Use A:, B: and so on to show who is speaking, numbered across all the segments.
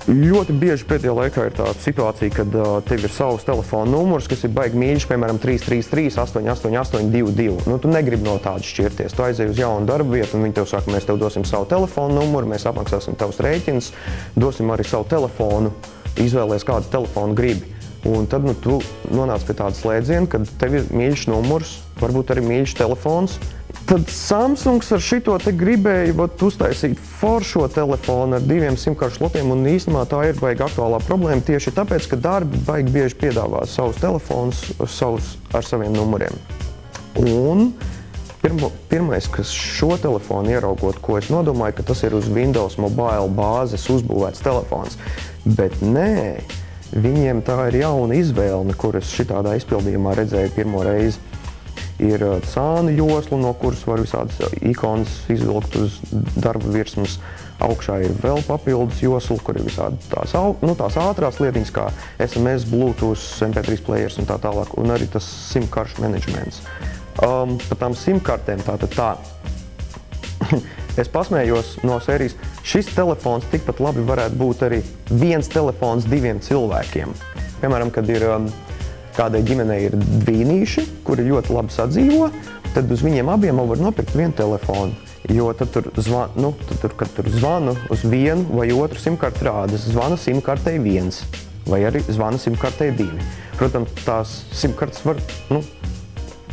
A: Ļoti bieži pēdējā laikā ir tāda situācija, kad tev ir savs telefona numurs, kas ir baigi mīļš, piemēram, 333 888 22. Nu, tu negribi no tāda šķirties. Tu aizej uz jaunu darbu vietu, un viņi tev saka, mēs tev dosim savu telefona numuru, mēs apmaksāsim tavus rēķinus, dosim arī savu telefonu, izvēlies kādu telefonu gribi. Un tad tu nonāc pie tāda slēdziena, kad tev ir mīļš numurs, varbūt arī mīļš telefons. Tad Samsungs ar šito te gribēja uztaisīt foršo telefonu ar 2 simkaršu slotiem, un īstenībā tā ir baigi aktuālā problēma tieši tāpēc, ka darbi baigi bieži piedāvā savus telefonus ar saviem numuriem. Un pirmais, kas šo telefonu ieraugot, ko es nodomāju, ka tas ir uz Windows Mobile bāzes uzbūvēts telefons. Bet nē, viņiem tā ir jauna izvēle, kuras šitādā izpildījumā redzēju pirmo reizi. Ir sānu josla, no kuras var visādas ikonas izvilkt uz darba virsmas. Augšā ir vēl papildus josla, kur ir visādi tās ātrās lietiņas, kā SMS, Bluetooth, MP3 players un tā tālāk, un arī tas simkaršu menedžments. Par tām simkartēm tātad tā. Es pasmējos no sērijas, šis telefons tikpat labi varētu būt arī viens telefons 2 cilvēkiem. Piemēram, kad ir kādai ģimenei ir dvīnīši, kuri ļoti labi sadzīvo, tad uz viņiem abiem var nopirkt vienu telefonu. Jo tad kad tur zvanu uz vienu vai otru simkarti rādas, zvana simkartei 1 vai arī zvana simkartei 2. Protams, tās simkartes var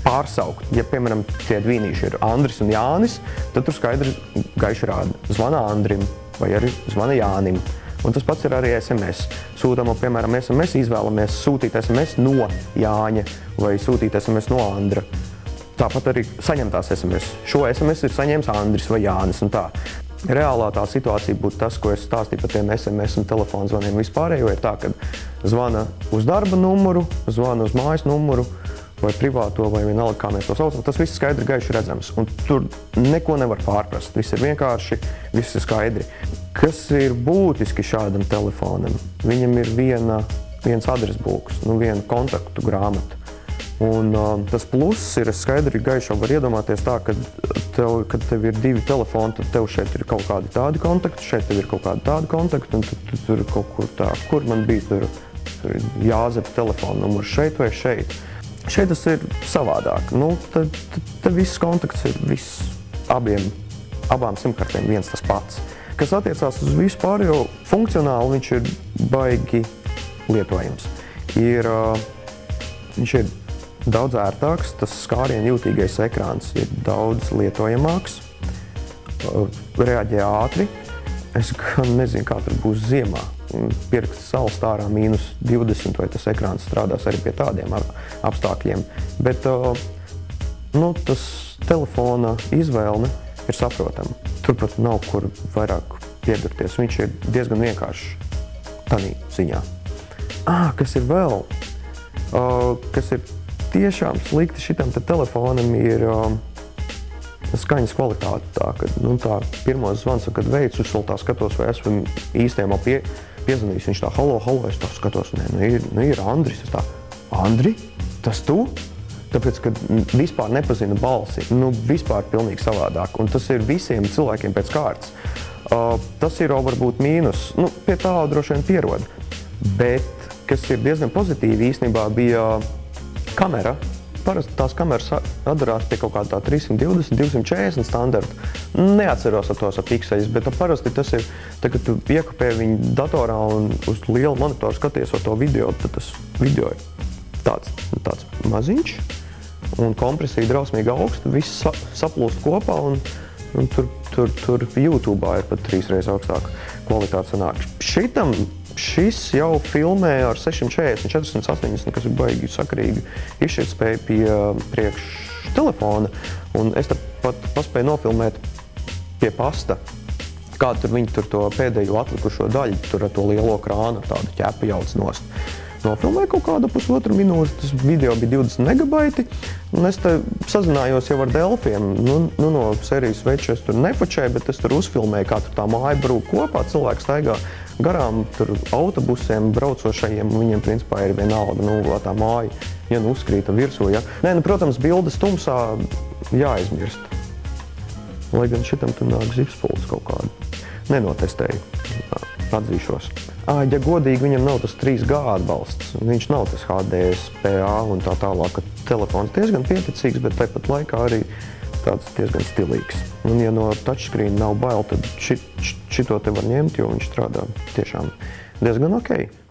A: pārsaukt. Ja, piemēram, tie dvīnīši ir Andris un Jānis, tad tur skaidri gaiši rāda zvana Andrim vai arī zvana Jānim. Un tas pats ir arī SMS. Sūtam, piemēram, SMS, izvēlamies sūtīt SMS no Jāņa vai sūtīt SMS no Andra. Tāpat arī saņemtās SMS. Šo SMS ir saņēmis Andris vai Jānis un tā. Reālā tā situācija būtu tas, ko es stāstīju par tiem SMS un telefonu zvaniem vispārējo, ir tā, ka zvana uz darba numuru, zvana uz mājas numuru vai privāto vai vienalga, kā mēs to saucam. Tas viss skaidri gaiši redzams. Un tur neko nevar pārprast. Viss ir vienkārši, viss ir skaidri. Kas ir būtiski šādam telefonam? Viņam ir viens adresbūks, viena kontaktu grāmata. Un tas pluss ir, es skaidri gaiši var iedomāties tā, kad tev ir 2 telefoni, tad tev šeit ir kaut kādi tādi kontakti, šeit tev ir kaut kādi tādi kontakti, un tad tur ir kaut kur tā, kur man bija tur Jāzepa telefona numurs šeit vai šeit. Šeit tas ir savādāk. Tad viss kontakts ir abām simkartēm viens tas pats. Kas attiecās uz vispārējo funkcionāli, viņš ir baigi lietojams. Viņš ir daudz ērtāks, tas skārienu jūtīgais ekrāns ir daudz lietojamāks, reaģē ātri. Es gan nezinu, kā tur būs ziemā. Pirksts saules stārā -20, vai tas ekrāns strādās arī pie tādiem apstākļiem. Bet tas telefona izvēle ir saprotama. Turpat nav kur vairāk piedurties. Viņš ir diezgan vienkāršs tādā ziņā. Kas ir vēl? Kas ir tiešām slikti šitam telefonam ir skaņas kvalitāte. Tā pirmos zvans, kad veicu, es vēl tā skatos, vai esmu īstenībā piezvanījis. Viņš tā, halo, es tā skatos, ir Andris. Es tā, Andri, tas tu? Tāpēc, ka vispār nepazina balsi, vispār pilnīgi savādāk. Un tas ir visiem cilvēkiem pēc kārtas. Tas ir varbūt mīnus, pie tā droši vien pierod. Bet, kas ir diezgan pozitīvi, īstenībā bija kamera. Parasti tās kameras atdarās pie kaut kādā 320, 240 standarta. Neatceros ar tos pikseļus, bet parasti tas ir, kad tu iekopē viņu datorā un uz lielu monitoru skaties to video, tad tas video ir tāds maziņš un kompresija drausmīgi augsta, viss saplūst kopā un tur YouTube'ā ir pat 3 reizes augstāka kvalitāte sanāk. Šis jau filmē ar 640, 480, kas ir baigi sakarīgi izšķirtspēja pie priekš telefona. Un es pat paspēju nofilmēt pie pasta, kādu tur viņi to pēdējo atlikušo daļu, tur ar to lielo krānu, tādu ķepu jauc nost. Nofilmēju kaut kādu pusotru minūti, tas video bija 20 megabaiti, un es te sazinājos jau ar Delfiem. No sērijas veču es tur nefočēju, bet es tur uzfilmēju, kā tur tā māja brūk kopā, cilvēki staigā garām tur autobusiem braucošajiem, viņiem principā ir vienalga, tā māja, ja uzkrīta virsū, ja. Protams, bildes tumsā jāaizmirst. Lai gan šitam tur nāk zipspuls kaut kādu. Nenotestēju. atzīšos. Ja godīgi, viņam nav tas 3G atbalsts, viņš nav tas HDSPA un tā tālāk, ka telefons diezgan pieticīgs, bet tāpat laikā arī tāds diezgan stilīgs. Un ja no touchscreen nav bail, tad šito te var ņemt, jo viņš strādā tiešām diezgan ok.